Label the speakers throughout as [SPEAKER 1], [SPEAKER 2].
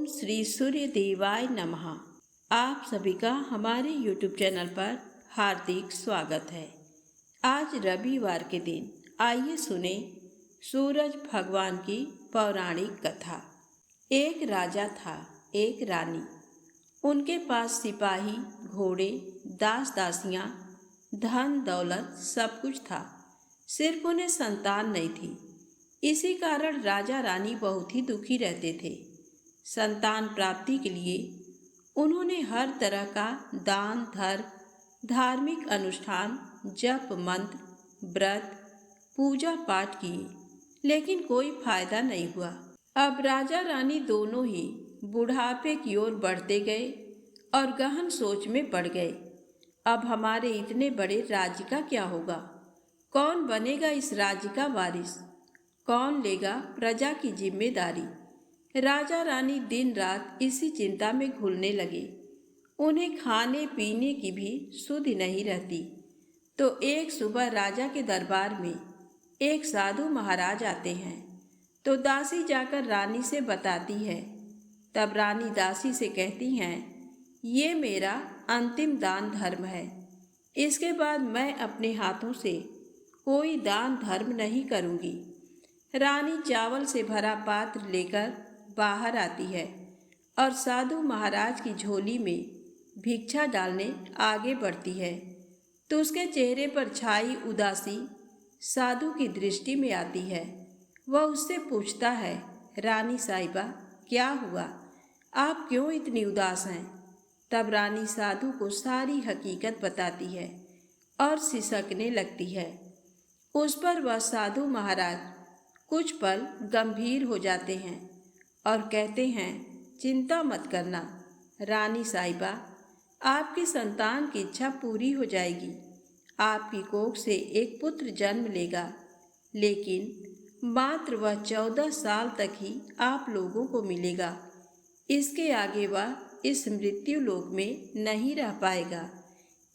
[SPEAKER 1] श्री सूर्य देवाय नमः। आप सभी का हमारे YouTube चैनल पर हार्दिक स्वागत है। आज रविवार के दिन आइए सुने सूरज भगवान की पौराणिक कथा। एक राजा था, एक रानी। उनके पास सिपाही, घोड़े, दास दासियां, धन दौलत सब कुछ था, सिर्फ उन्हें संतान नहीं थी। इसी कारण राजा रानी बहुत ही दुखी रहते थे। संतान प्राप्ति के लिए उन्होंने हर तरह का दान धर्म, धार्मिक अनुष्ठान, जप मंत्र, व्रत, पूजा पाठ किए, लेकिन कोई फायदा नहीं हुआ। अब राजा रानी दोनों ही बुढ़ापे की ओर बढ़ते गए और गहन सोच में पड़ गए। अब हमारे इतने बड़े राज्य का क्या होगा? कौन बनेगा इस राज्य का वारिस? कौन लेगा प्रजा की जिम्मेदारी? राजा रानी दिन रात इसी चिंता में घुलने लगे। उन्हें खाने पीने की भी सुध नहीं रहती। तो एक सुबह राजा के दरबार में एक साधु महाराज आते हैं। तो दासी जाकर रानी से बताती है। तब रानी दासी से कहती हैं, ये मेरा अंतिम दान धर्म है। इसके बाद मैं अपने हाथों से कोई दान धर्म नहीं करूँगी। रानी चावल से भरा पात्र लेकर बाहर आती है और साधु महाराज की झोली में भिक्षा डालने आगे बढ़ती है। तो उसके चेहरे पर छाई उदासी साधु की दृष्टि में आती है। वह उससे पूछता है, रानी साहिबा, क्या हुआ? आप क्यों इतनी उदास हैं? तब रानी साधु को सारी हकीकत बताती है और सिसकने लगती है। उस पर वह साधु महाराज कुछ पल गंभीर हो जाते हैं और कहते हैं, चिंता मत करना रानी साहिबा, आपकी संतान की इच्छा पूरी हो जाएगी। आपकी कोख से एक पुत्र जन्म लेगा, लेकिन मात्र वह 14 साल तक ही आप लोगों को मिलेगा। इसके आगे वह इस मृत्यु लोक में नहीं रह पाएगा।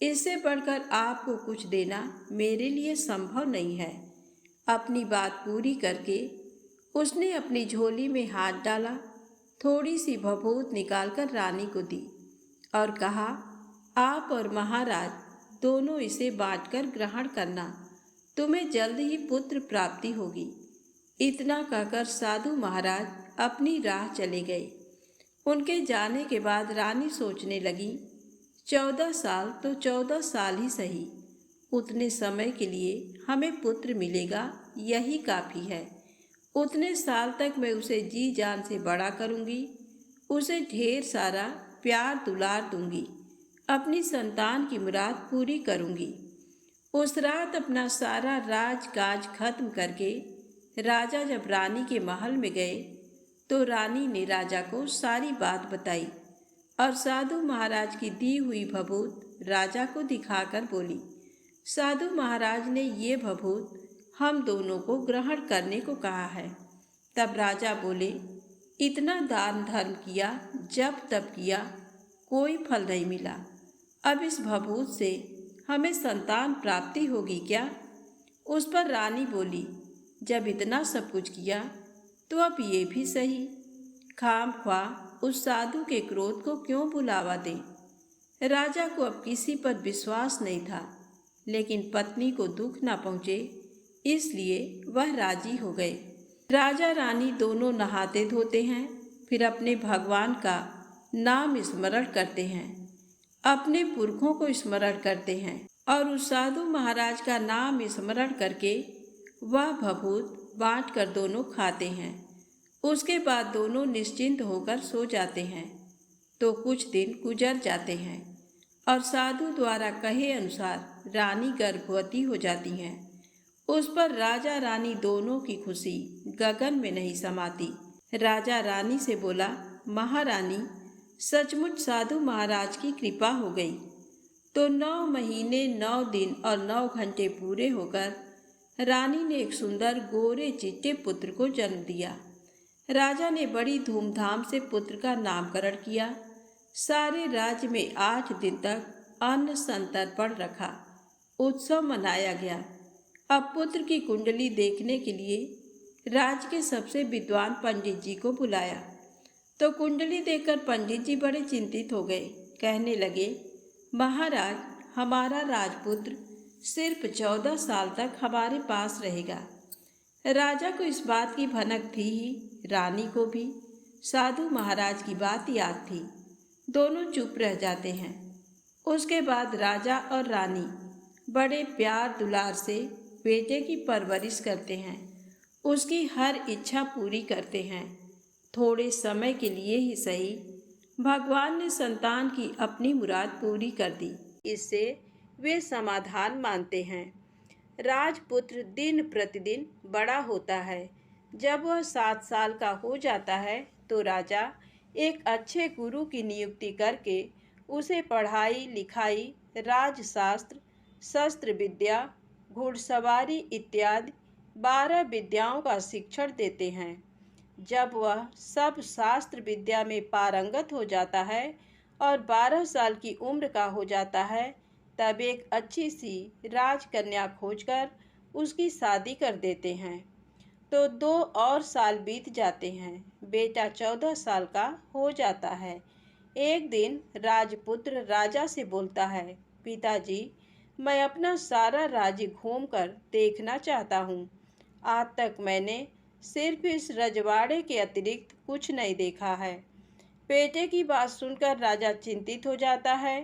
[SPEAKER 1] इससे बढ़कर आपको कुछ देना मेरे लिए संभव नहीं है। अपनी बात पूरी करके उसने अपनी झोली में हाथ डाला, थोड़ी सी भभूत निकालकर रानी को दी और कहा, आप और महाराज दोनों इसे बांटकर ग्रहण करना, तुम्हें जल्द ही पुत्र प्राप्ति होगी। इतना कहकर साधु महाराज अपनी राह चले गए। उनके जाने के बाद रानी सोचने लगी, 14 साल तो 14 साल ही सही, उतने समय के लिए हमें पुत्र मिलेगा, यही काफ़ी है। उतने साल तक मैं उसे जी जान से बड़ा करूँगी, उसे ढेर सारा प्यार दुलार दूंगी, अपनी संतान की मुराद पूरी करूँगी। उस रात अपना सारा राजकाज खत्म करके राजा जब रानी के महल में गए तो रानी ने राजा को सारी बात बताई और साधु महाराज की दी हुई भभूत राजा को दिखाकर बोली, साधु महाराज ने ये भभूत हम दोनों को ग्रहण करने को कहा है। तब राजा बोले, इतना दान धर्म किया, जब तब किया, कोई फल नहीं मिला। अब इस भभूत से हमें संतान प्राप्ति होगी क्या? उस पर रानी बोली, जब इतना सब कुछ किया तो अब ये भी सही, खामख्वाह उस साधु के क्रोध को क्यों बुलावा दें। राजा को अब किसी पर विश्वास नहीं था, लेकिन पत्नी को दुख न पहुँचे इसलिए वह राजी हो गए। राजा रानी दोनों नहाते धोते हैं, फिर अपने भगवान का नाम स्मरण करते हैं, अपने पुरखों को स्मरण करते हैं और उस साधु महाराज का नाम स्मरण करके वह भभूत बांट कर दोनों खाते हैं। उसके बाद दोनों निश्चिंत होकर सो जाते हैं। तो कुछ दिन गुजर जाते हैं और साधु द्वारा कहे अनुसार रानी गर्भवती हो जाती हैं। उस पर राजा रानी दोनों की खुशी गगन में नहीं समाती। राजा रानी से बोला, महारानी, सचमुच साधु महाराज की कृपा हो गई। तो 9 महीने 9 दिन और 9 घंटे पूरे होकर रानी ने एक सुंदर गोरे चिट्टे पुत्र को जन्म दिया। राजा ने बड़ी धूमधाम से पुत्र का नामकरण किया। सारे राज्य में 8 दिन तक अन्न संतर्पण रखा, उत्सव मनाया गया। अब पुत्र की कुंडली देखने के लिए राज्य के सबसे विद्वान पंडित जी को बुलाया। तो कुंडली देखकर पंडित जी बड़े चिंतित हो गए। कहने लगे, महाराज, हमारा राजपुत्र सिर्फ 14 साल तक हमारे पास रहेगा। राजा को इस बात की भनक थी ही, रानी को भी। साधु महाराज की बात याद थी। दोनों चुप रह जाते हैं। उसके बाद राजा और रानी बड़े प्यार दुलार से बेटे की परवरिश करते हैं, उसकी हर इच्छा पूरी करते हैं। थोड़े समय के लिए ही सही, भगवान ने संतान की अपनी मुराद पूरी कर दी। इससे वे समाधान मानते हैं। राजपुत्र दिन प्रतिदिन बड़ा होता है। जब वह 7 साल का हो जाता है तो राजा एक अच्छे गुरु की नियुक्ति करके उसे पढ़ाई लिखाई, राजशास्त्र, शस्त्र विद्या, घुड़सवारी इत्यादि 12 विद्याओं का शिक्षण देते हैं। जब वह सब शास्त्र विद्या में पारंगत हो जाता है और 12 साल की उम्र का हो जाता है, तब एक अच्छी सी राजकन्या खोजकर उसकी शादी कर देते हैं। तो 2 और साल बीत जाते हैं। बेटा 14 साल का हो जाता है। एक दिन राजपुत्र राजा से बोलता है, पिताजी, मैं अपना सारा राज्य घूमकर देखना चाहता हूँ। आज तक मैंने सिर्फ इस रजवाड़े के अतिरिक्त कुछ नहीं देखा है। बेटे की बात सुनकर राजा चिंतित हो जाता है,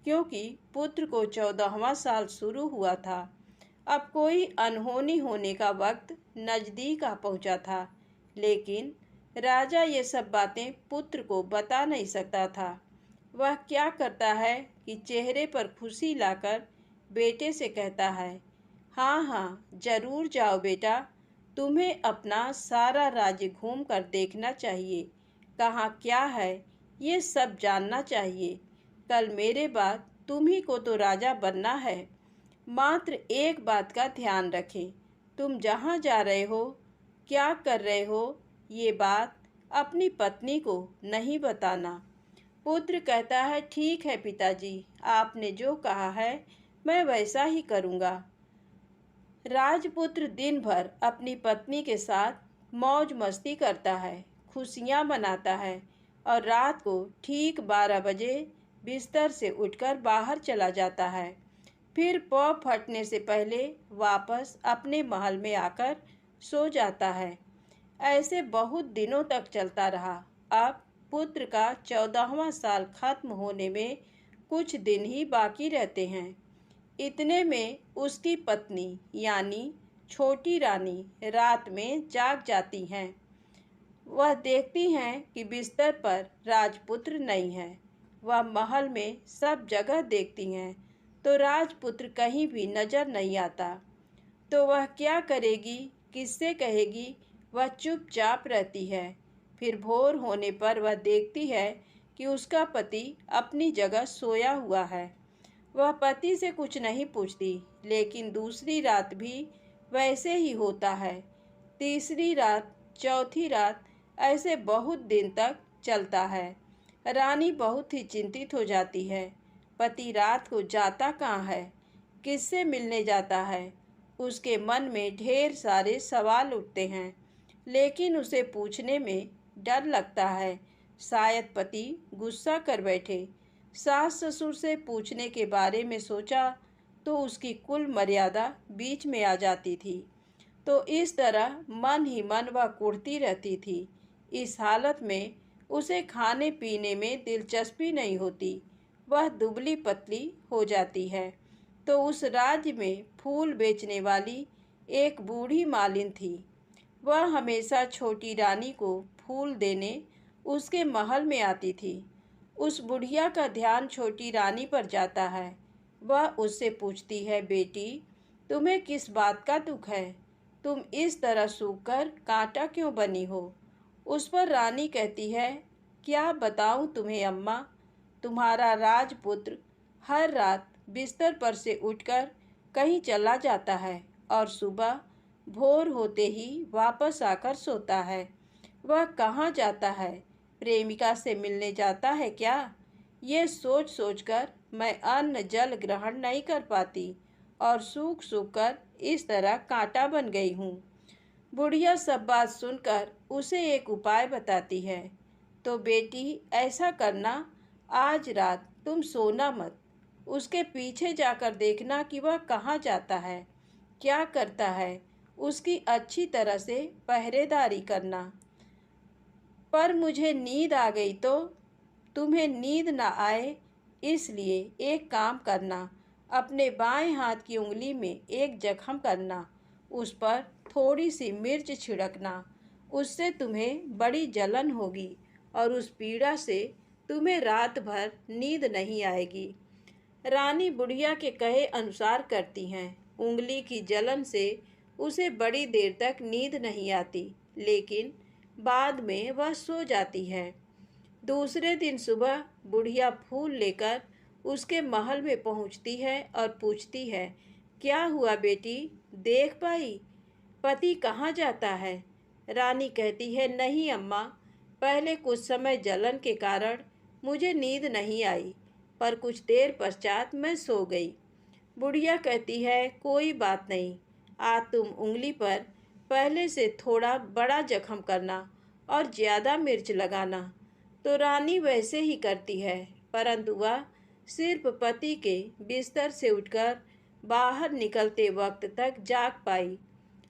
[SPEAKER 1] क्योंकि पुत्र को 14वां साल शुरू हुआ था। अब कोई अनहोनी होने का वक्त नज़दीक आ पहुंचा था, लेकिन राजा ये सब बातें पुत्र को बता नहीं सकता था। वह क्या करता है कि चेहरे पर खुशी लाकर बेटे से कहता है, हाँ हाँ, जरूर जाओ बेटा, तुम्हें अपना सारा राज्य घूम कर देखना चाहिए। कहाँ क्या है ये सब जानना चाहिए। कल मेरे बाद तुम्ही को तो राजा बनना है। मात्र एक बात का ध्यान रखें, तुम जहाँ जा रहे हो, क्या कर रहे हो, ये बात अपनी पत्नी को नहीं बताना। पुत्र कहता है, ठीक है पिताजी, आपने जो कहा है मैं वैसा ही करूँगा। राजपुत्र दिन भर अपनी पत्नी के साथ मौज मस्ती करता है, खुशियाँ मनाता है और रात को ठीक 12 बजे बिस्तर से उठकर बाहर चला जाता है। फिर पौ फटने से पहले वापस अपने महल में आकर सो जाता है। ऐसे बहुत दिनों तक चलता रहा। अब पुत्र का 14वां साल खत्म होने में कुछ दिन ही बाकी रहते हैं। इतने में उसकी पत्नी यानी छोटी रानी रात में जाग जाती हैं। वह देखती हैं कि बिस्तर पर राजपुत्र नहीं है। वह महल में सब जगह देखती हैं, तो राजपुत्र कहीं भी नजर नहीं आता। तो वह क्या करेगी, किससे कहेगी? वह चुपचाप रहती है। फिर भोर होने पर वह देखती है कि उसका पति अपनी जगह सोया हुआ है। वह पति से कुछ नहीं पूछती, लेकिन दूसरी रात भी वैसे ही होता है। तीसरी रात, चौथी रात, ऐसे बहुत दिन तक चलता है। रानी बहुत ही चिंतित हो जाती है। पति रात को जाता कहाँ है, किससे मिलने जाता है? उसके मन में ढेर सारे सवाल उठते हैं, लेकिन उसे पूछने में डर लगता है। शायद पति गुस्सा कर बैठे। सास ससुर से पूछने के बारे में सोचा तो उसकी कुल मर्यादा बीच में आ जाती थी। तो इस तरह मन ही मन वह कुढ़ती रहती थी। इस हालत में उसे खाने पीने में दिलचस्पी नहीं होती। वह दुबली पतली हो जाती है। तो उस राज्य में फूल बेचने वाली एक बूढ़ी मालिन थी। वह हमेशा छोटी रानी को फूल देने उसके महल में आती थी। उस बुढ़िया का ध्यान छोटी रानी पर जाता है। वह उससे पूछती है, बेटी, तुम्हें किस बात का दुख है? तुम इस तरह सूखकर कांटा क्यों बनी हो? उस पर रानी कहती है, क्या बताऊं तुम्हें अम्मा, तुम्हारा राजपुत्र हर रात बिस्तर पर से उठकर कहीं चला जाता है और सुबह भोर होते ही वापस आकर सोता है। वह कहाँ जाता है? प्रेमिका से मिलने जाता है क्या? ये सोच सोचकर मैं अन्न जल ग्रहण नहीं कर पाती और सूख सूख कर इस तरह कांटा बन गई हूँ। बुढ़िया सब बात सुनकर उसे एक उपाय बताती है। तो बेटी ऐसा करना, आज रात तुम सोना मत। उसके पीछे जाकर देखना कि वह कहाँ जाता है, क्या करता है। उसकी अच्छी तरह से पहरेदारी करना। पर मुझे नींद आ गई तो? तुम्हें नींद ना आए इसलिए एक काम करना, अपने बाएं हाथ की उंगली में एक जख्म करना, उस पर थोड़ी सी मिर्च छिड़कना। उससे तुम्हें बड़ी जलन होगी और उस पीड़ा से तुम्हें रात भर नींद नहीं आएगी। रानी बुढ़िया के कहे अनुसार करती हैं। उंगली की जलन से उसे बड़ी देर तक नींद नहीं आती, लेकिन बाद में वह सो जाती है। दूसरे दिन सुबह बुढ़िया फूल लेकर उसके महल में पहुंचती है और पूछती है, क्या हुआ बेटी, देख पाई? पति कहाँ जाता है? रानी कहती है, नहीं अम्मा, पहले कुछ समय जलन के कारण मुझे नींद नहीं आई, पर कुछ देर पश्चात मैं सो गई। बुढ़िया कहती है, कोई बात नहीं, आज तुम उंगली पर पहले से थोड़ा बड़ा जख्म करना और ज़्यादा मिर्च लगाना। तो रानी वैसे ही करती है, परंतु वह सिर्फ पति के बिस्तर से उठकर बाहर निकलते वक्त तक जाग पाई।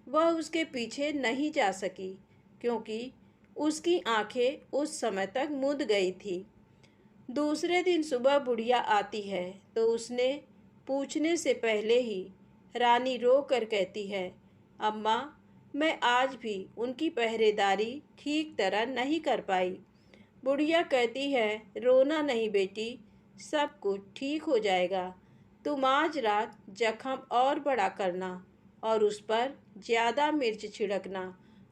[SPEAKER 1] वह उसके पीछे नहीं जा सकी, क्योंकि उसकी आंखें उस समय तक मुद गई थी। दूसरे दिन सुबह बुढ़िया आती है तो उसने पूछने से पहले ही रानी रो कर कहती है, अम्मा, मैं आज भी उनकी पहरेदारी ठीक तरह नहीं कर पाई। बुढ़िया कहती है, रोना नहीं बेटी, सब कुछ ठीक हो जाएगा। तुम आज रात जख्म और बड़ा करना और उस पर ज़्यादा मिर्च छिड़कना,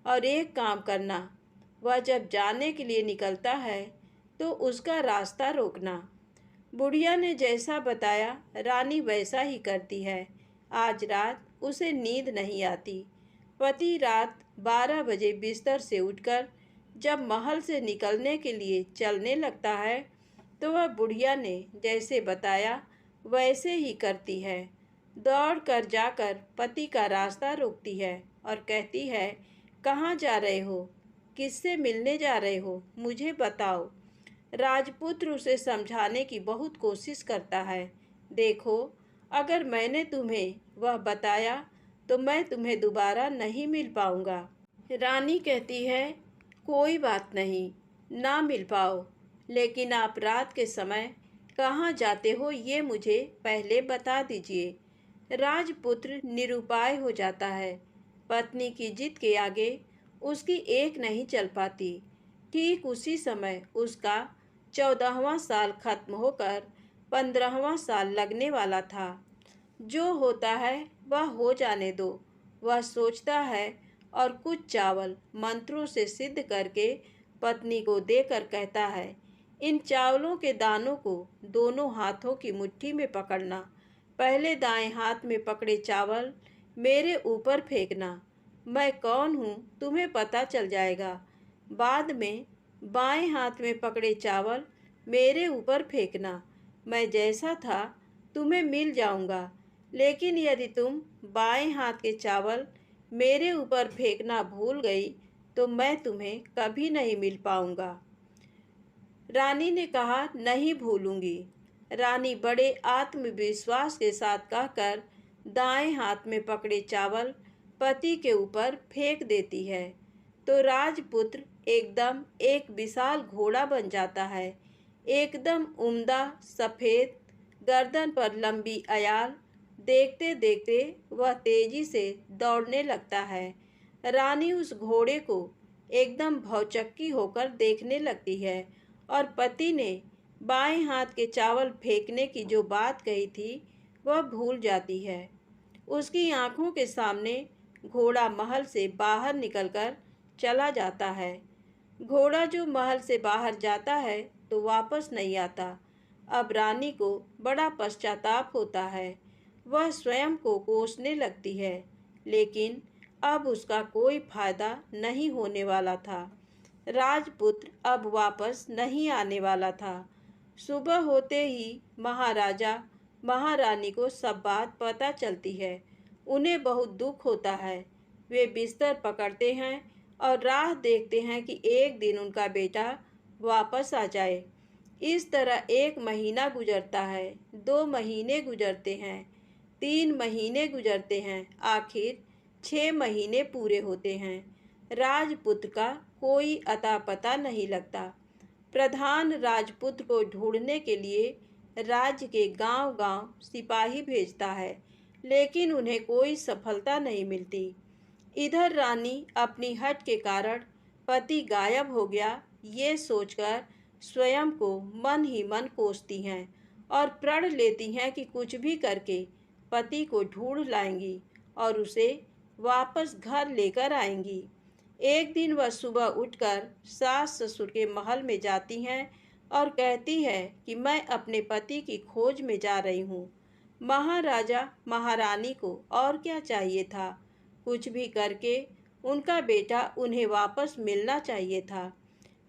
[SPEAKER 1] और एक काम करना, वह जब जाने के लिए निकलता है तो उसका रास्ता रोकना। बुढ़िया ने जैसा बताया रानी वैसा ही करती है। आज रात उसे नींद नहीं आती। पति रात 12 बजे बिस्तर से उठकर जब महल से निकलने के लिए चलने लगता है तो वह बुढ़िया ने जैसे बताया वैसे ही करती है। दौड़ कर जाकर पति का रास्ता रोकती है और कहती है, कहाँ जा रहे हो, किससे मिलने जा रहे हो, मुझे बताओ। राजपुत्र उसे समझाने की बहुत कोशिश करता है। देखो, अगर मैंने तुम्हें वह बताया तो मैं तुम्हें दोबारा नहीं मिल पाऊंगा। रानी कहती है, कोई बात नहीं, ना मिल पाओ, लेकिन आप रात के समय कहाँ जाते हो ये मुझे पहले बता दीजिए। राजपुत्र निरुपाय हो जाता है। पत्नी की जिद के आगे उसकी एक नहीं चल पाती। ठीक उसी समय उसका 14वां साल खत्म होकर 15वां साल लगने वाला था। जो होता है वह हो जाने दो, वह सोचता है और कुछ चावल मंत्रों से सिद्ध करके पत्नी को देकर कहता है, इन चावलों के दानों को दोनों हाथों की मुट्ठी में पकड़ना। पहले दाएं हाथ में पकड़े चावल मेरे ऊपर फेंकना। मैं कौन हूँ तुम्हें पता चल जाएगा। बाद में बाएं हाथ में पकड़े चावल मेरे ऊपर फेंकना। मैं जैसा था तुम्हें मिल जाऊंगा, लेकिन यदि तुम बाएं हाथ के चावल मेरे ऊपर फेंकना भूल गई तो मैं तुम्हें कभी नहीं मिल पाऊंगा। रानी ने कहा, नहीं भूलूंगी। रानी बड़े आत्मविश्वास के साथ कहकर दाएं हाथ में पकड़े चावल पति के ऊपर फेंक देती है तो राजपुत्र एकदम एक विशाल घोड़ा बन जाता है। एकदम उम्दा, सफ़ेद, गर्दन पर लंबी अयाल। देखते देखते वह तेजी से दौड़ने लगता है। रानी उस घोड़े को एकदम भौचक्की होकर देखने लगती है और पति ने बाएं हाथ के चावल फेंकने की जो बात कही थी वह भूल जाती है। उसकी आंखों के सामने घोड़ा महल से बाहर निकलकर चला जाता है। घोड़ा जो महल से बाहर जाता है तो वापस नहीं आता। अब रानी को बड़ा पश्चाताप होता है। वह स्वयं को कोसने लगती है, लेकिन अब उसका कोई फायदा नहीं होने वाला था। राजपुत्र अब वापस नहीं आने वाला था। सुबह होते ही महाराजा महारानी को सब बात पता चलती है। उन्हें बहुत दुख होता है। वे बिस्तर पकड़ते हैं और राह देखते हैं कि एक दिन उनका बेटा वापस आ जाए। इस तरह 1 महीना गुजरता है, 2 महीने गुजरते हैं, 3 महीने गुजरते हैं, आखिर 6 महीने पूरे होते हैं। राजपुत्र का कोई अता पता नहीं लगता। प्रधान राजपुत्र को ढूंढने के लिए राज्य के गांव-गांव सिपाही भेजता है, लेकिन उन्हें कोई सफलता नहीं मिलती। इधर रानी अपनी हठ के कारण पति गायब हो गया ये सोचकर स्वयं को मन ही मन कोसती हैं और प्रण लेती हैं कि कुछ भी करके पति को ढूंढ लाएंगी और उसे वापस घर लेकर आएंगी। एक दिन वह सुबह उठकर सास ससुर के महल में जाती हैं और कहती है कि मैं अपने पति की खोज में जा रही हूँ। महाराजा महारानी को और क्या चाहिए था, कुछ भी करके उनका बेटा उन्हें वापस मिलना चाहिए था।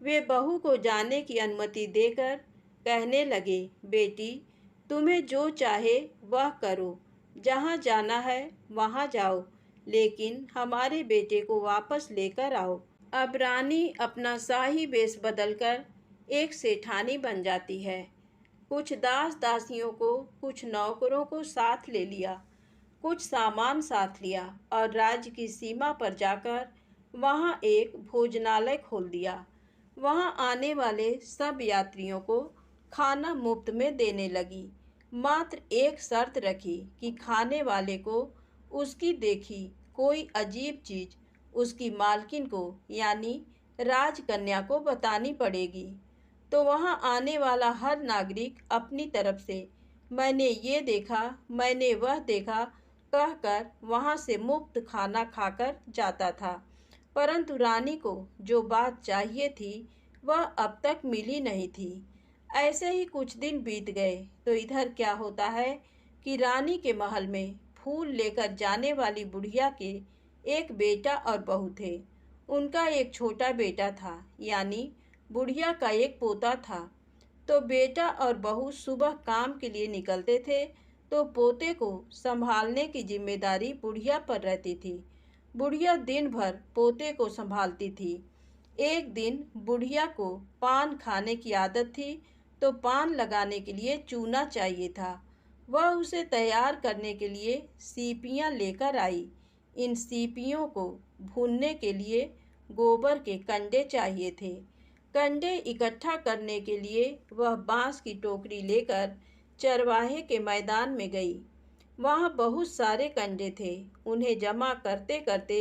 [SPEAKER 1] वे बहू को जाने की अनुमति देकर कहने लगे, बेटी तुम्हें जो चाहे वह करो, जहाँ जाना है वहाँ जाओ, लेकिन हमारे बेटे को वापस लेकर आओ। अब रानी अपना शाही वेश बदलकर एक सेठानी बन जाती है। कुछ दास दासियों को, कुछ नौकरों को साथ ले लिया, कुछ सामान साथ लिया और राज्य की सीमा पर जाकर वहाँ एक भोजनालय खोल दिया। वहाँ आने वाले सब यात्रियों को खाना मुफ्त में देने लगी। मात्र एक शर्त रखी कि खाने वाले को उसकी देखी कोई अजीब चीज उसकी मालकिन को यानी राजकन्या को बतानी पड़ेगी। तो वहाँ आने वाला हर नागरिक अपनी तरफ से मैंने ये देखा, मैंने वह देखा कहकर वहाँ से मुफ्त खाना खाकर जाता था। परंतु रानी को जो बात चाहिए थी वह अब तक मिली नहीं थी। ऐसे ही कुछ दिन बीत गए तो इधर क्या होता है कि रानी के महल में फूल लेकर जाने वाली बुढ़िया के एक बेटा और बहू थे। उनका एक छोटा बेटा था, यानी बुढ़िया का एक पोता था। तो बेटा और बहू सुबह काम के लिए निकलते थे तो पोते को संभालने की जिम्मेदारी बुढ़िया पर रहती थी। बुढ़िया दिन भर पोते को संभालती थी। एक दिन बुढ़िया को पान खाने की आदत थी तो पान लगाने के लिए चूना चाहिए था। वह उसे तैयार करने के लिए सीपियाँ लेकर आई। इन सीपियों को भूनने के लिए गोबर के कंडे चाहिए थे। कंडे इकट्ठा करने के लिए वह बांस की टोकरी लेकर चरवाहे के मैदान में गई। वहाँ बहुत सारे कंडे थे। उन्हें जमा करते करते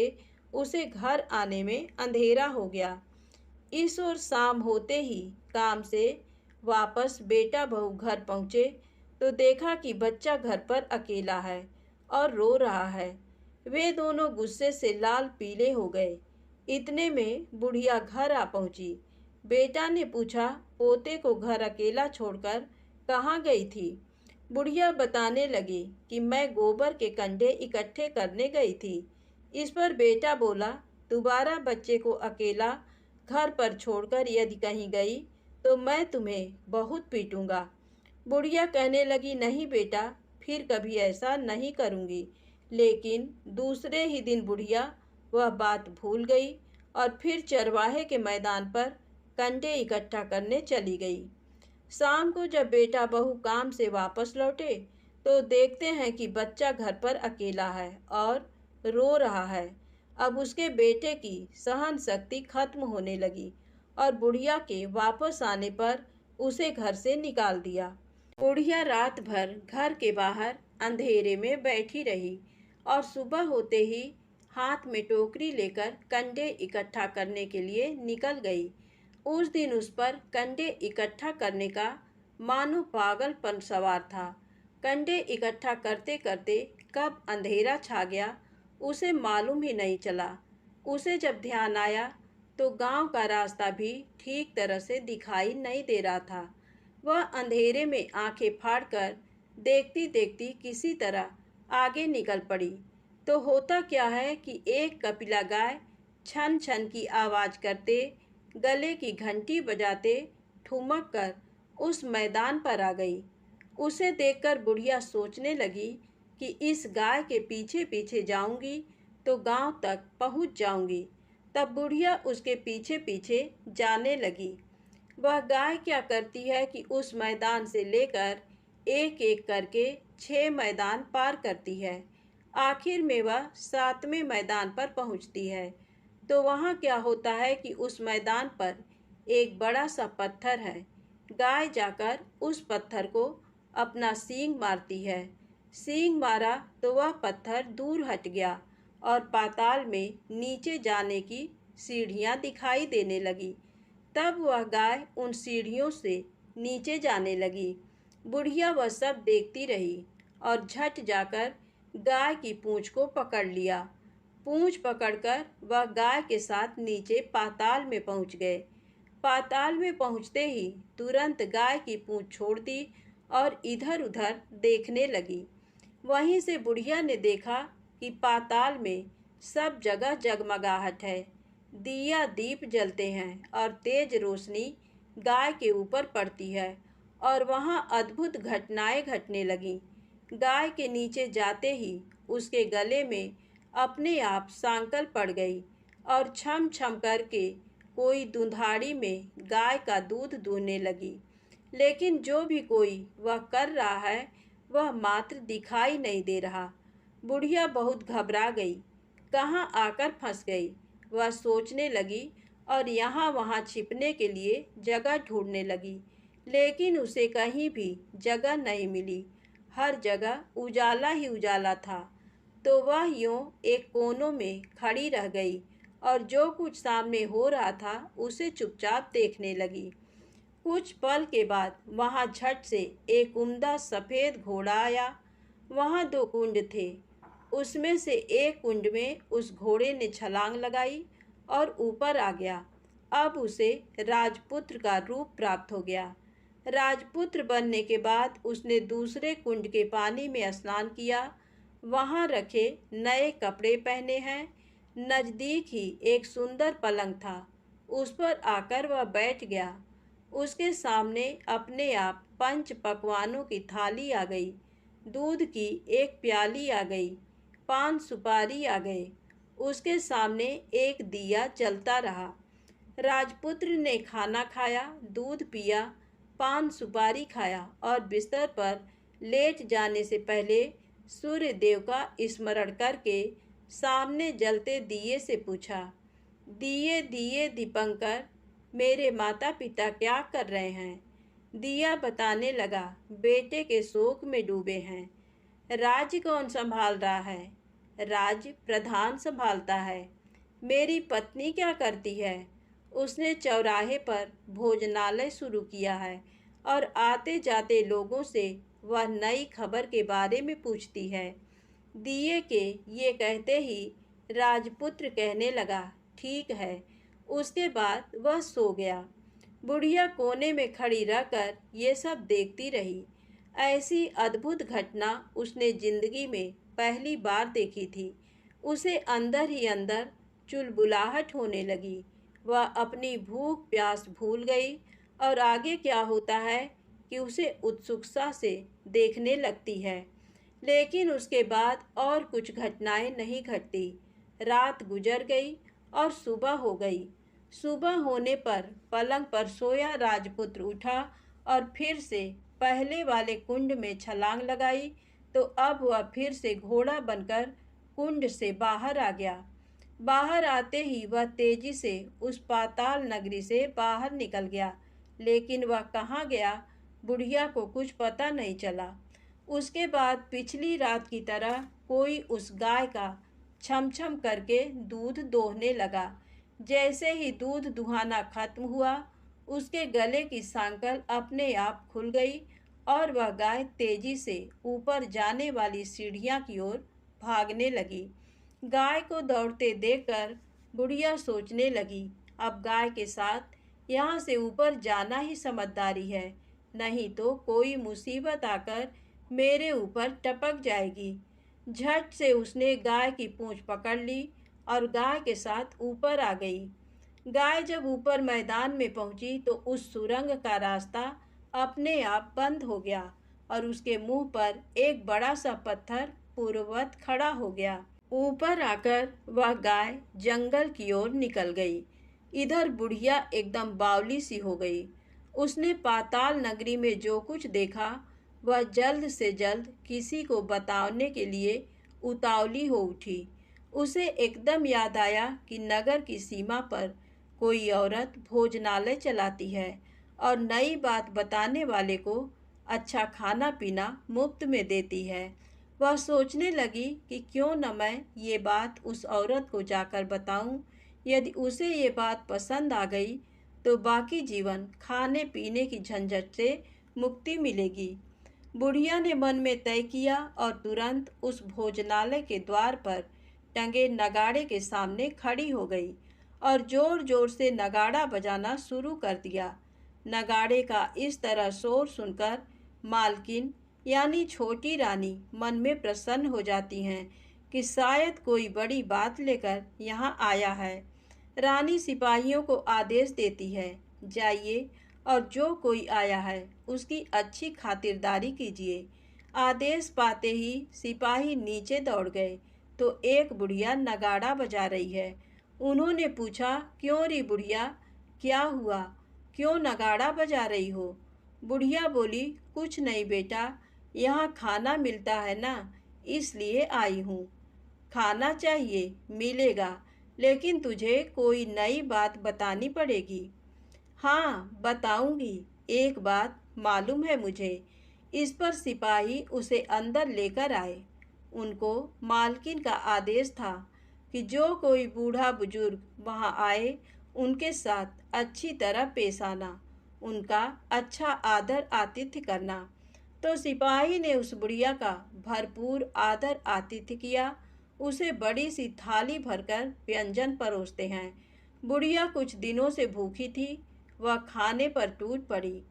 [SPEAKER 1] उसे घर आने में अंधेरा हो गया। इस ओर शाम होते ही काम से वापस बेटा बहू घर पहुँचे तो देखा कि बच्चा घर पर अकेला है और रो रहा है। वे दोनों गुस्से से लाल पीले हो गए। इतने में बुढ़िया घर आ पहुँची। बेटा ने पूछा, पोते को घर अकेला छोड़कर कहाँ गई थी? बुढ़िया बताने लगी कि मैं गोबर के कंडे इकट्ठे करने गई थी। इस पर बेटा बोला, दोबारा बच्चे को अकेला घर पर छोड़कर यदि कहीं गई तो मैं तुम्हें बहुत पीटूंगा। बुढ़िया कहने लगी, नहीं बेटा, फिर कभी ऐसा नहीं करूंगी। लेकिन दूसरे ही दिन बुढ़िया वह बात भूल गई और फिर चरवाहे के मैदान पर कंडे इकट्ठा करने चली गई। शाम को जब बेटा बहू काम से वापस लौटे तो देखते हैं कि बच्चा घर पर अकेला है और रो रहा है। अब उसके बेटे की सहन शक्ति खत्म होने लगी और बुढ़िया के वापस आने पर उसे घर से निकाल दिया। बुढ़िया रात भर घर के बाहर अंधेरे में बैठी रही और सुबह होते ही हाथ में टोकरी लेकर कंडे इकट्ठा करने के लिए निकल गई। उस दिन उस पर कंडे इकट्ठा करने का मानो पागलपन सवार था। कंडे इकट्ठा करते करते कब अंधेरा छा गया उसे मालूम ही नहीं चला। उसे जब ध्यान आया तो गांव का रास्ता भी ठीक तरह से दिखाई नहीं दे रहा था। वह अंधेरे में आंखें फाड़कर देखती देखती किसी तरह आगे निकल पड़ी। तो होता क्या है कि एक कपिला गाय छन छन की आवाज़ करते, गले की घंटी बजाते ठुमक कर उस मैदान पर आ गई। उसे देखकर बुढ़िया सोचने लगी कि इस गाय के पीछे पीछे जाऊंगी तो गांव तक पहुंच जाऊंगी। तब बुढ़िया उसके पीछे पीछे जाने लगी। वह गाय क्या करती है कि उस मैदान से लेकर एक एक करके 6 मैदान पार करती है। आखिर में वह 7वें मैदान पर पहुंचती है। तो वहाँ क्या होता है कि उस मैदान पर एक बड़ा सा पत्थर है। गाय जाकर उस पत्थर को अपना सींग मारती है। सींग मारा तो वह पत्थर दूर हट गया और पाताल में नीचे जाने की सीढ़ियाँ दिखाई देने लगी। तब वह गाय उन सीढ़ियों से नीचे जाने लगी। बुढ़िया वह सब देखती रही और झट जाकर गाय की पूंछ को पकड़ लिया। पूंछ पकड़कर वह गाय के साथ नीचे पाताल में पहुंच गए। पाताल में पहुंचते ही तुरंत गाय की पूंछ छोड़ दी और इधर उधर देखने लगी। वहीं से बुढ़िया ने देखा कि पाताल में सब जगह जगमगाहट है। दिया दीप जलते हैं और तेज रोशनी गाय के ऊपर पड़ती है और वहाँ अद्भुत घटनाएं घटने लगीं। गाय के नीचे जाते ही उसके गले में अपने आप सांकल पड़ गई और छम छम करके कोई दुधाड़ी में गाय का दूध दूहने लगी। लेकिन जो भी कोई वह कर रहा है वह मात्र दिखाई नहीं दे रहा। बुढ़िया बहुत घबरा गई, कहाँ आकर फंस गई। वह सोचने लगी और यहाँ वहाँ छिपने के लिए जगह ढूंढने लगी, लेकिन उसे कहीं भी जगह नहीं मिली। हर जगह उजाला ही उजाला था। तो वह यूं एक कोनों में खड़ी रह गई और जो कुछ सामने हो रहा था उसे चुपचाप देखने लगी। कुछ पल के बाद वहाँ झट से एक उम्दा सफ़ेद घोड़ा आया। वहाँ 2 कुंड थे। उसमें से एक कुंड में उस घोड़े ने छलांग लगाई और ऊपर आ गया। अब उसे राजपुत्र का रूप प्राप्त हो गया। राजपुत्र बनने के बाद उसने दूसरे कुंड के पानी में स्नान किया। वहाँ रखे नए कपड़े पहने हैं। नज़दीक ही एक सुंदर पलंग था। उस पर आकर वह बैठ गया। उसके सामने अपने आप 5 पकवानों की थाली आ गई। दूध की एक प्याली आ गई। पान सुपारी आ गए। उसके सामने एक दिया जलता रहा। राजपुत्र ने खाना खाया, दूध पिया, पान सुपारी खाया और बिस्तर पर लेट जाने से पहले सूर्य देव का स्मरण करके सामने जलते दिए से पूछा, दिए दिए दीपंकर, मेरे माता पिता क्या कर रहे हैं? दिया बताने लगा, बेटे के शोक में डूबे हैं। राज्य कौन संभाल रहा है? राज्य प्रधान संभालता है। मेरी पत्नी क्या करती है? उसने चौराहे पर भोजनालय शुरू किया है और आते जाते लोगों से वह नई खबर के बारे में पूछती है। दिए के ये कहते ही राजपुत्र कहने लगा, ठीक है। उसके बाद वह सो गया। बुढ़िया कोने में खड़ी रहकर ये सब देखती रही। ऐसी अद्भुत घटना उसने जिंदगी में पहली बार देखी थी। उसे अंदर ही अंदर चुलबुलाहट होने लगी। वह अपनी भूख प्यास भूल गई और आगे क्या होता है कि उसे उत्सुकता से देखने लगती है। लेकिन उसके बाद और कुछ घटनाएं नहीं घटती। रात गुजर गई और सुबह हो गई। सुबह होने पर पलंग पर सोया राजपुत्र उठा और फिर से पहले वाले कुंड में छलांग लगाई। तो अब वह फिर से घोड़ा बनकर कुंड से बाहर आ गया। बाहर आते ही वह तेजी से उस पाताल नगरी से बाहर निकल गया। लेकिन वह कहाँ गया, बुढ़िया को कुछ पता नहीं चला। उसके बाद पिछली रात की तरह कोई उस गाय का छम छम करके दूध दोहने लगा। जैसे ही दूध दुहाना खत्म हुआ, उसके गले की सांकल अपने आप खुल गई और वह गाय तेजी से ऊपर जाने वाली सीढ़ियाँ की ओर भागने लगी। गाय को दौड़ते देखकर बुढ़िया सोचने लगी, अब गाय के साथ यहाँ से ऊपर जाना ही समझदारी है, नहीं तो कोई मुसीबत आकर मेरे ऊपर टपक जाएगी। झट से उसने गाय की पूंछ पकड़ ली और गाय के साथ ऊपर आ गई। गाय जब ऊपर मैदान में पहुंची तो उस सुरंग का रास्ता अपने आप बंद हो गया और उसके मुंह पर एक बड़ा सा पत्थर पूर्ववत खड़ा हो गया। ऊपर आकर वह गाय जंगल की ओर निकल गई। इधर बुढ़िया एकदम बावली सी हो गई। उसने पाताल नगरी में जो कुछ देखा वह जल्द से जल्द किसी को बताने के लिए उतावली हो उठी। उसे एकदम याद आया कि नगर की सीमा पर कोई औरत भोजनालय चलाती है और नई बात बताने वाले को अच्छा खाना पीना मुफ्त में देती है। वह सोचने लगी कि क्यों न मैं ये बात उस औरत को जाकर बताऊं। यदि उसे ये बात पसंद आ गई तो बाकी जीवन खाने पीने की झंझट से मुक्ति मिलेगी। बुढ़िया ने मन में तय किया और तुरंत उस भोजनालय के द्वार पर टंगे नगाड़े के सामने खड़ी हो गई और जोर जोर से नगाड़ा बजाना शुरू कर दिया। नगाड़े का इस तरह शोर सुनकर मालकिन यानी छोटी रानी मन में प्रसन्न हो जाती हैं कि शायद कोई बड़ी बात लेकर यहाँ आया है। रानी सिपाहियों को आदेश देती है, जाइए और जो कोई आया है उसकी अच्छी खातिरदारी कीजिए। आदेश पाते ही सिपाही नीचे दौड़ गए तो एक बुढ़िया नगाड़ा बजा रही है। उन्होंने पूछा, क्यों री बुढ़िया, क्या हुआ, क्यों नगाड़ा बजा रही हो? बुढ़िया बोली, कुछ नहीं बेटा, यहाँ खाना मिलता है ना, इसलिए आई हूँ। खाना चाहिए, मिलेगा, लेकिन तुझे कोई नई बात बतानी पड़ेगी। हाँ बताऊंगी, एक बात मालूम है मुझे। इस पर सिपाही उसे अंदर लेकर आए। उनको मालकिन का आदेश था कि जो कोई बूढ़ा बुजुर्ग वहाँ आए उनके साथ अच्छी तरह पेश आना, उनका अच्छा आदर आतिथ्य करना। तो सिपाही ने उस बुढ़िया का भरपूर आदर आतिथ्य किया। उसे बड़ी सी थाली भरकर व्यंजन परोसते हैं। बुढ़िया कुछ दिनों से भूखी थी, वह खाने पर टूट पड़ी।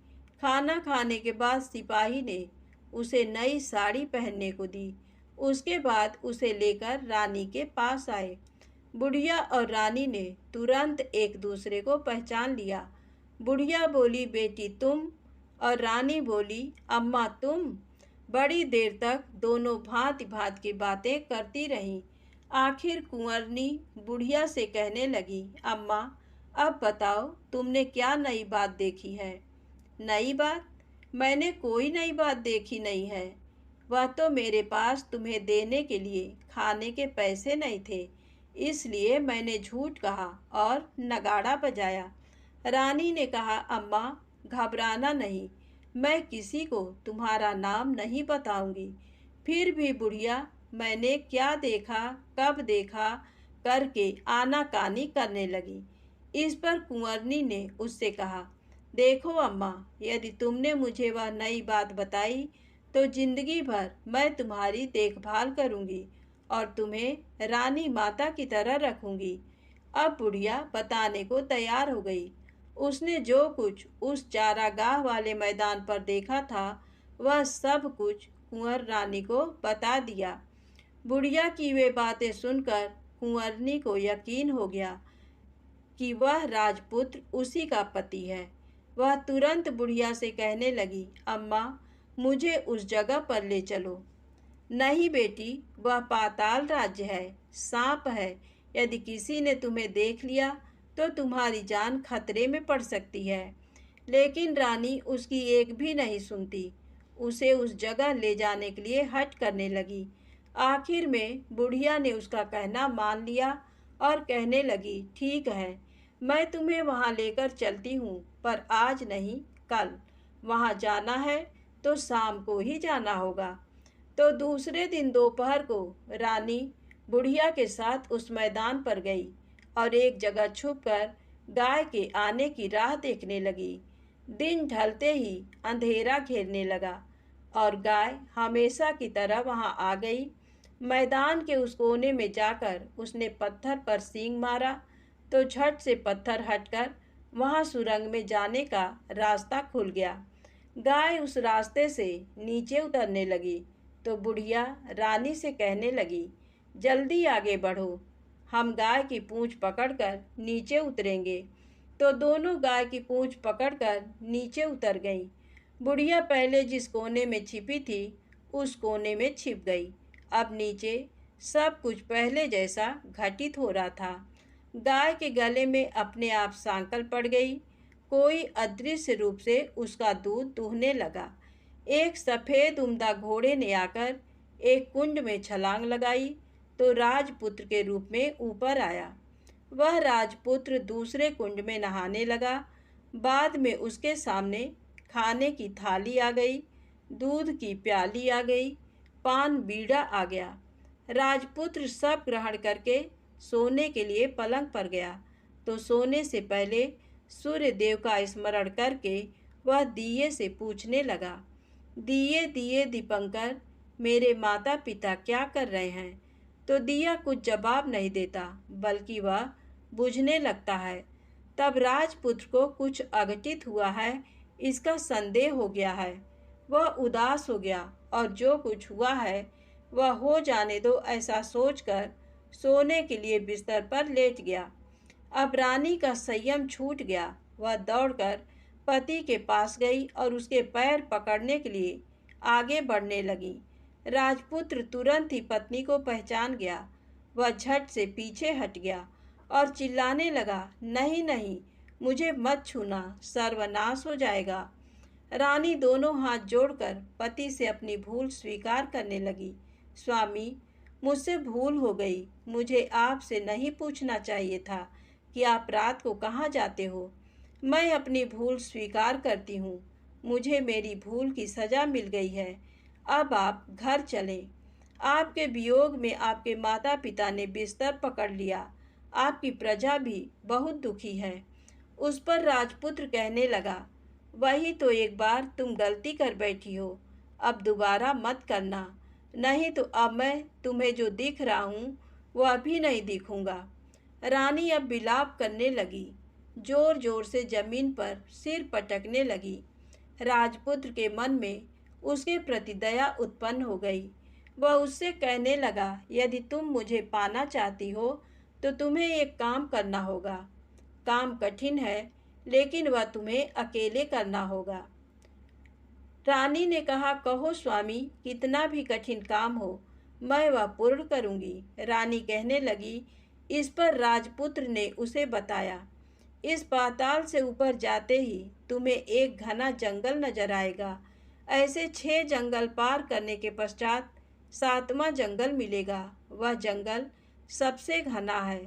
[SPEAKER 1] खाना खाने के बाद सिपाही ने उसे नई साड़ी पहनने को दी। उसके बाद उसे लेकर रानी के पास आए। बुढ़िया और रानी ने तुरंत एक दूसरे को पहचान लिया। बुढ़िया बोली, बेटी तुम? और रानी बोली, अम्मा तुम? बड़ी देर तक दोनों भांति भांति की बातें करती रहीं। आखिर कुंवरनी बुढ़िया से कहने लगी, अम्मा अब बताओ तुमने क्या नई बात देखी है? नई बात? मैंने कोई नई बात देखी नहीं है। वह तो मेरे पास तुम्हें देने के लिए खाने के पैसे नहीं थे, इसलिए मैंने झूठ कहा और नगाड़ा बजाया। रानी ने कहा, अम्मा घबराना नहीं, मैं किसी को तुम्हारा नाम नहीं बताऊंगी। फिर भी बुढ़िया मैंने क्या देखा, कब देखा करके आनाकानी करने लगी। इस पर कुंवरनी ने उससे कहा, देखो अम्मा, यदि तुमने मुझे वह नई बात बताई तो जिंदगी भर मैं तुम्हारी देखभाल करूंगी और तुम्हें रानी माता की तरह रखूंगी। अब बुढ़िया बताने को तैयार हो गई। उसने जो कुछ उस चारागाह वाले मैदान पर देखा था वह सब कुछ कुंवर रानी को बता दिया। बुढ़िया की वे बातें सुनकर कुंवरनी को यकीन हो गया कि वह राजपुत्र उसी का पति है। वह तुरंत बुढ़िया से कहने लगी, अम्मा मुझे उस जगह पर ले चलो। नहीं बेटी, वह पाताल राज्य है, सांप है। यदि किसी ने तुम्हें देख लिया तो तुम्हारी जान खतरे में पड़ सकती है। लेकिन रानी उसकी एक भी नहीं सुनती। उसे उस जगह ले जाने के लिए हठ करने लगी। आखिर में बुढ़िया ने उसका कहना मान लिया और कहने लगी, ठीक है, मैं तुम्हें वहाँ लेकर चलती हूँ, पर आज नहीं कल। वहाँ जाना है तो शाम को ही जाना होगा। तो दूसरे दिन दोपहर को रानी बुढ़िया के साथ उस मैदान पर गई और एक जगह छुपकर गाय के आने की राह देखने लगी। दिन ढलते ही अंधेरा घेरने लगा और गाय हमेशा की तरह वहाँ आ गई। मैदान के उस कोने में जाकर उसने पत्थर पर सींग मारा तो झट से पत्थर हटकर वहाँ सुरंग में जाने का रास्ता खुल गया। गाय उस रास्ते से नीचे उतरने लगी तो बुढ़िया रानी से कहने लगी, जल्दी आगे बढ़ो, हम गाय की पूंछ पकड़कर नीचे उतरेंगे। तो दोनों गाय की पूंछ पकड़कर नीचे उतर गईं। बुढ़िया पहले जिस कोने में छिपी थी उस कोने में छिप गई। अब नीचे सब कुछ पहले जैसा घटित हो रहा था। गाय के गले में अपने आप सांकल पड़ गई। कोई अदृश्य रूप से उसका दूध दूहने लगा। एक सफ़ेद उम्दा घोड़े ने आकर एक कुंड में छलांग लगाई तो राजपुत्र के रूप में ऊपर आया। वह राजपुत्र दूसरे कुंड में नहाने लगा। बाद में उसके सामने खाने की थाली आ गई, दूध की प्याली आ गई, पान बीड़ा आ गया। राजपुत्र सब ग्रहण करके सोने के लिए पलंग पर गया तो सोने से पहले सूर्य देव का स्मरण करके वह दिए से पूछने लगा, दिए दिए दीपंकर, मेरे माता पिता क्या कर रहे हैं? तो दिया कुछ जवाब नहीं देता, बल्कि वह बुझने लगता है। तब राजपुत्र को कुछ अघटित हुआ है, इसका संदेह हो गया है। वह उदास हो गया और जो कुछ हुआ है वह हो जाने दो ऐसा सोचकर सोने के लिए बिस्तर पर लेट गया। अब रानी का संयम छूट गया। वह दौड़कर पति के पास गई और उसके पैर पकड़ने के लिए आगे बढ़ने लगी। राजपुत्र तुरंत ही पत्नी को पहचान गया। वह झट से पीछे हट गया और चिल्लाने लगा, नहीं नहीं, मुझे मत छूना, सर्वनाश हो जाएगा। रानी दोनों हाथ जोड़कर पति से अपनी भूल स्वीकार करने लगी। स्वामी, मुझसे भूल हो गई। मुझे आपसे नहीं पूछना चाहिए था कि आप रात को कहाँ जाते हो। मैं अपनी भूल स्वीकार करती हूँ। मुझे मेरी भूल की सज़ा मिल गई है। अब आप घर चलें। आपके वियोग में आपके माता पिता ने बिस्तर पकड़ लिया। आपकी प्रजा भी बहुत दुखी है। उस पर राजपुत्र कहने लगा, वही तो एक बार तुम गलती कर बैठी हो, अब दोबारा मत करना, नहीं तो अब मैं तुम्हें जो दिख रहा हूँ वह अभी नहीं दिखूंगा। रानी अब विलाप करने लगी, जोर जोर से जमीन पर सिर पटकने लगी। राजपुत्र के मन में उसके प्रति दया उत्पन्न हो गई। वह उससे कहने लगा, यदि तुम मुझे पाना चाहती हो तो तुम्हें एक काम करना होगा। काम कठिन है, लेकिन वह तुम्हें अकेले करना होगा। रानी ने कहा, कहो स्वामी, कितना भी कठिन काम हो मैं वह पूर्ण करूंगी। रानी कहने लगी। इस पर राजपुत्र ने उसे बताया, इस पाताल से ऊपर जाते ही तुम्हें एक घना जंगल नजर आएगा। ऐसे 6 जंगल पार करने के पश्चात 7वां जंगल मिलेगा। वह जंगल सबसे घना है।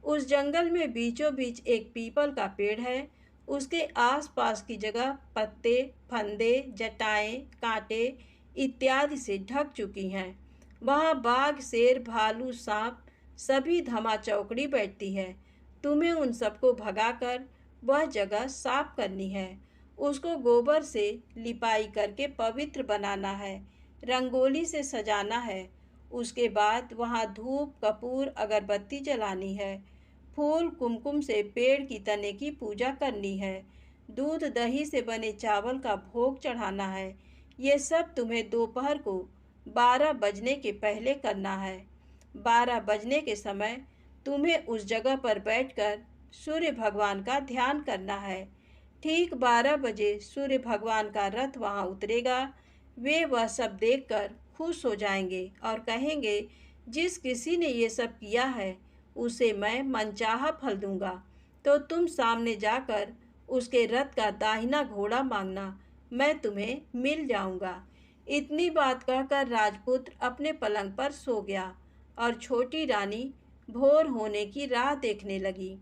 [SPEAKER 1] उस जंगल में बीचों बीच एक पीपल का पेड़ है। उसके आसपास की जगह पत्ते, फंदे, जटाएं, कांटे इत्यादि से ढक चुकी हैं। वहाँ बाघ, शेर, भालू, सांप सभी धमा चौकड़ी बैठती है। तुम्हें उन सबको भगाकर वह जगह साफ करनी है। उसको गोबर से लिपाई करके पवित्र बनाना है, रंगोली से सजाना है। उसके बाद वहाँ धूप, कपूर, अगरबत्ती जलानी है। फूल, कुमकुम से पेड़ की तने की पूजा करनी है। दूध दही से बने चावल का भोग चढ़ाना है। ये सब तुम्हें दोपहर को 12 बजने के पहले करना है। 12 बजने के समय तुम्हें उस जगह पर बैठकर सूर्य भगवान का ध्यान करना है। ठीक 12 बजे सूर्य भगवान का रथ वहाँ उतरेगा। वे वह सब देखकर खुश हो जाएंगे और कहेंगे, जिस किसी ने ये सब किया है उसे मैं मनचाहा फल दूंगा। तो तुम सामने जाकर उसके रथ का दाहिना घोड़ा मांगना, मैं तुम्हें मिल जाऊंगा। इतनी बात कहकर राजपुत्र अपने पलंग पर सो गया और छोटी रानी भोर होने की राह देखने लगी।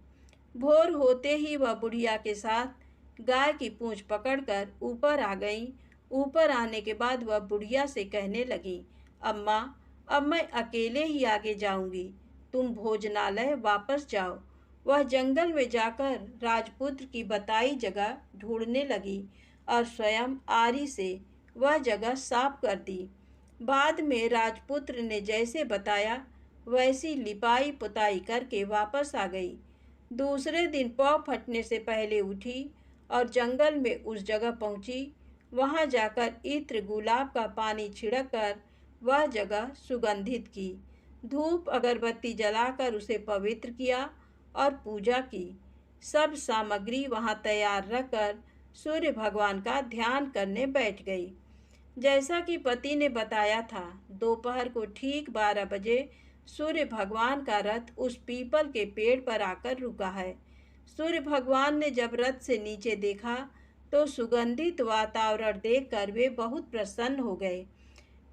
[SPEAKER 1] भोर होते ही वह बुढ़िया के साथ गाय की पूंछ पकड़कर ऊपर आ गई। ऊपर आने के बाद वह बुढ़िया से कहने लगी, अम्मा, अब मैं अकेले ही आगे जाऊंगी, तुम भोजनालय वापस जाओ। वह जंगल में जाकर राजपुत्र की बताई जगह ढूंढने लगी और स्वयं आरी से वह जगह साफ कर दी। बाद में राजपुत्र ने जैसे बताया वैसी लिपाई पुताई करके वापस आ गई। दूसरे दिन पौ फटने से पहले उठी और जंगल में उस जगह पहुंची। वहां जाकर इत्र, गुलाब का पानी छिड़क कर वह जगह सुगंधित की। धूप अगरबत्ती जलाकर उसे पवित्र किया और पूजा की। सब सामग्री वहां तैयार रखकर सूर्य भगवान का ध्यान करने बैठ गई। जैसा कि पति ने बताया था, दोपहर को ठीक 12 बजे सूर्य भगवान का रथ उस पीपल के पेड़ पर आकर रुका है। सूर्य भगवान ने जब रथ से नीचे देखा तो सुगंधित वातावरण देखकर वे बहुत प्रसन्न हो गए।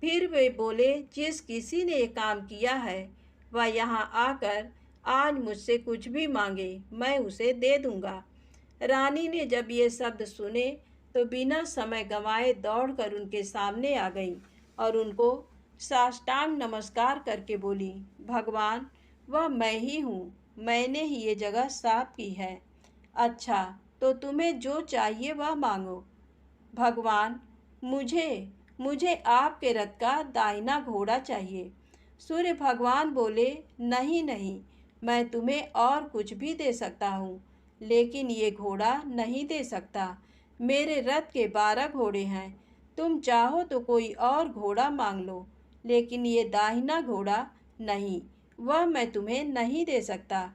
[SPEAKER 1] फिर वे बोले, जिस किसी ने ये काम किया है वह यहाँ आकर आज मुझसे कुछ भी मांगे, मैं उसे दे दूंगा। रानी ने जब ये शब्द सुने तो बिना समय गंवाए दौड़कर उनके सामने आ गई और उनको साष्टांग नमस्कार करके बोली, भगवान, वह मैं ही हूँ, मैंने ही ये जगह साफ की है। अच्छा, तो तुम्हें जो चाहिए वह मांगो। भगवान, मुझे मुझे आपके रथ का दाहिना घोड़ा चाहिए। सूर्य भगवान बोले, नहीं नहीं, मैं तुम्हें और कुछ भी दे सकता हूँ, लेकिन ये घोड़ा नहीं दे सकता। मेरे रथ के 12 घोड़े हैं, तुम चाहो तो कोई और घोड़ा मांग लो, लेकिन ये दाहिना घोड़ा नहीं, वह मैं तुम्हें नहीं दे सकता।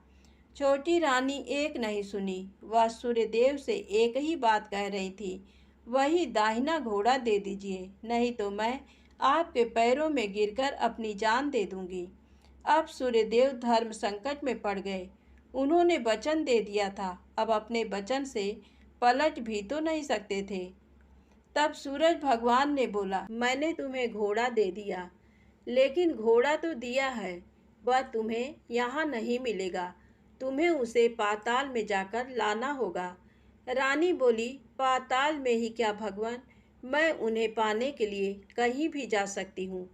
[SPEAKER 1] छोटी रानी एक नहीं सुनी, वह सूर्यदेव से एक ही बात कह रही थी, वही दाहिना घोड़ा दे दीजिए, नहीं तो मैं आपके पैरों में गिरकर अपनी जान दे दूंगी। अब सूर्यदेव धर्म संकट में पड़ गए। उन्होंने वचन दे दिया था, अब अपने वचन से पलट भी तो नहीं सकते थे। तब सूरज भगवान ने बोला, मैंने तुम्हें घोड़ा दे दिया, लेकिन घोड़ा तो दिया है, वह तुम्हें यहाँ नहीं मिलेगा, तुम्हें उसे पाताल में जाकर लाना होगा। रानी बोली, पाताल में ही क्या भगवान, मैं उन्हें पाने के लिए कहीं भी जा सकती हूँ।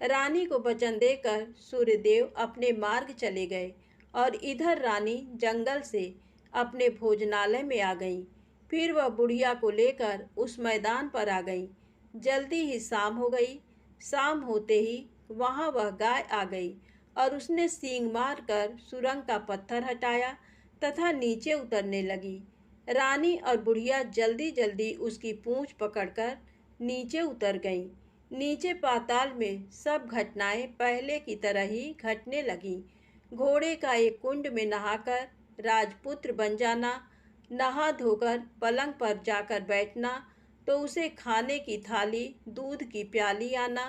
[SPEAKER 1] रानी को वचन देकर सूर्यदेव अपने मार्ग चले गए और इधर रानी जंगल से अपने भोजनालय में आ गई। फिर वह बुढ़िया को लेकर उस मैदान पर आ गई। जल्दी ही शाम हो गई। शाम होते ही वहाँ वह गाय आ गई और उसने सींग मारकर सुरंग का पत्थर हटाया तथा नीचे उतरने लगी। रानी और बुढ़िया जल्दी जल्दी उसकी पूंछ पकड़कर नीचे उतर गईं। नीचे पाताल में सब घटनाएं पहले की तरह ही घटने लगीं। घोड़े का एक कुंड में नहाकर राजपुत्र बन जाना, नहा धोकर पलंग पर जाकर बैठना, तो उसे खाने की थाली, दूध की प्याली आना,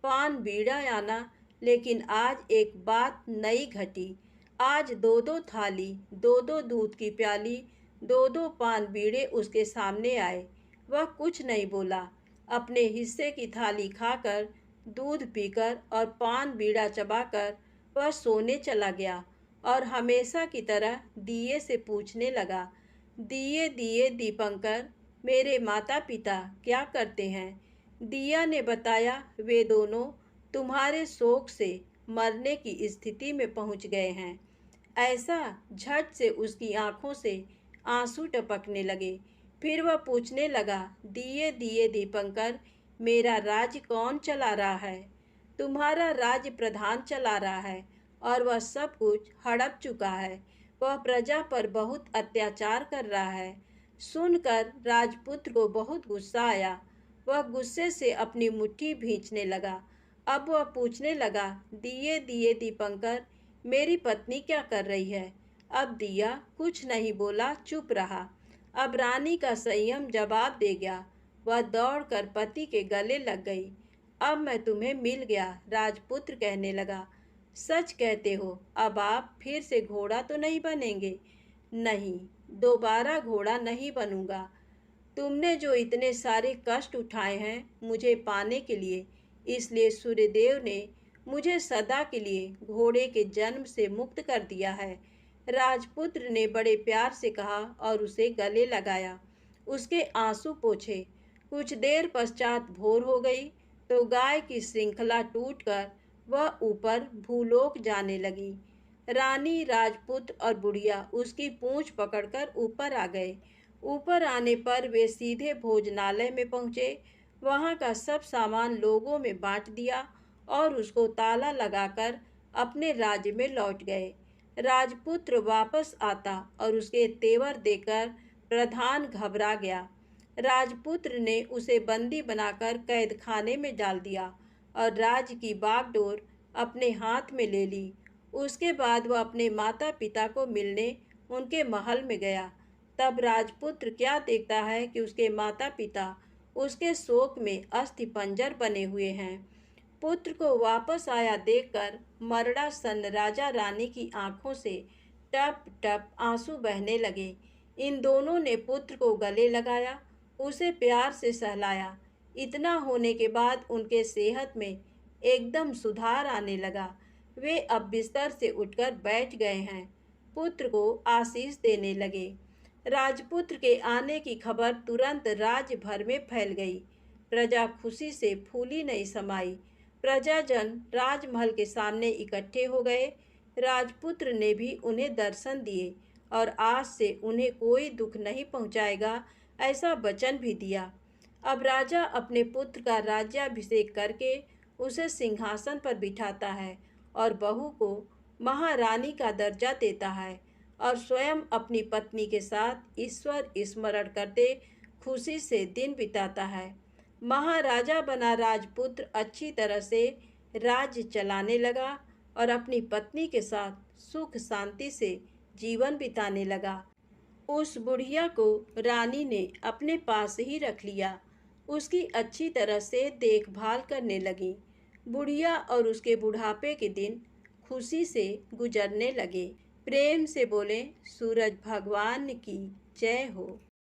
[SPEAKER 1] पान बीड़ा आना। लेकिन आज एक बात नई घटी। आज दो दो थाली, दो दो दूध की प्याली, दो दो पान बीड़े उसके सामने आए। वह कुछ नहीं बोला। अपने हिस्से की थाली खाकर, दूध पीकर और पान बीड़ा चबाकर वह सोने चला गया और हमेशा की तरह दिए से पूछने लगा, दिए दिए दीपंकर, मेरे माता पिता क्या करते हैं? दिया ने बताया, वे दोनों तुम्हारे शोक से मरने की स्थिति में पहुंच गए हैं। ऐसा झट से उसकी आंखों से आंसू टपकने लगे। फिर वह पूछने लगा, दिए दिए दीपंकर, मेरा राज्य कौन चला रहा है? तुम्हारा राज्य प्रधान चला रहा है और वह सब कुछ हड़प चुका है। वह प्रजा पर बहुत अत्याचार कर रहा है। सुनकर राजपुत्र को बहुत गुस्सा आया। वह गुस्से से अपनी मुट्ठी भींचने लगा। अब वह पूछने लगा, दिए दिए दीपंकर, मेरी पत्नी क्या कर रही है? अब दिया कुछ नहीं बोला, चुप रहा। अब रानी का संयम जवाब दे गया। वह दौड़कर पति के गले लग गई। अब मैं तुम्हें मिल गया, राजपुत्र कहने लगा। सच कहते हो, अब आप फिर से घोड़ा तो नहीं बनेंगे? नहीं, दोबारा घोड़ा नहीं बनूंगा। तुमने जो इतने सारे कष्ट उठाए हैं मुझे पाने के लिए, इसलिए सूर्यदेव ने मुझे सदा के लिए घोड़े के जन्म से मुक्त कर दिया है। राजपुत्र ने बड़े प्यार से कहा और उसे गले लगाया, उसके आंसू पोंछे। कुछ देर पश्चात भोर हो गई तो गाय की श्रृंखला टूटकर वह ऊपर भूलोक जाने लगी। रानी, राजपुत्र और बुढ़िया उसकी पूंछ पकड़कर ऊपर आ गए। ऊपर आने पर वे सीधे भोजनालय में पहुँचे। वहाँ का सब सामान लोगों में बांट दिया और उसको ताला लगाकर अपने राज्य में लौट गए। राजपुत्र वापस आता और उसके तेवर देकर प्रधान घबरा गया। राजपुत्र ने उसे बंदी बनाकर कैद खाने में डाल दिया और राज्य की बागडोर अपने हाथ में ले ली। उसके बाद वह अपने माता पिता को मिलने उनके महल में गया। तब राजपुत्र क्या देखता है कि उसके माता पिता उसके शोक में अस्थिपंजर बने हुए हैं। पुत्र को वापस आया देखकर मरड़ा सन राजा रानी की आंखों से टप टप आंसू बहने लगे। इन दोनों ने पुत्र को गले लगाया, उसे प्यार से सहलाया। इतना होने के बाद उनके सेहत में एकदम सुधार आने लगा। वे अब बिस्तर से उठकर बैठ गए हैं। पुत्र को आशीष देने लगे। राजपुत्र के आने की खबर तुरंत राज्य भर में फैल गई। प्रजा खुशी से फूली नहीं समाई। प्रजाजन राजमहल के सामने इकट्ठे हो गए। राजपुत्र ने भी उन्हें दर्शन दिए और आज से उन्हें कोई दुख नहीं पहुंचाएगा, ऐसा वचन भी दिया। अब राजा अपने पुत्र का राज्याभिषेक करके उसे सिंहासन पर बिठाता है और बहू को महारानी का दर्जा देता है और स्वयं अपनी पत्नी के साथ ईश्वर स्मरण करते खुशी से दिन बिताता है। महाराजा बना राजपुत्र अच्छी तरह से राज्य चलाने लगा और अपनी पत्नी के साथ सुख शांति से जीवन बिताने लगा। उस बुढ़िया को रानी ने अपने पास ही रख लिया। उसकी अच्छी तरह से देखभाल करने लगी। बुढ़िया और उसके बुढ़ापे के दिन खुशी से गुजरने लगे। प्रेम से बोले सूरज भगवान की जय हो।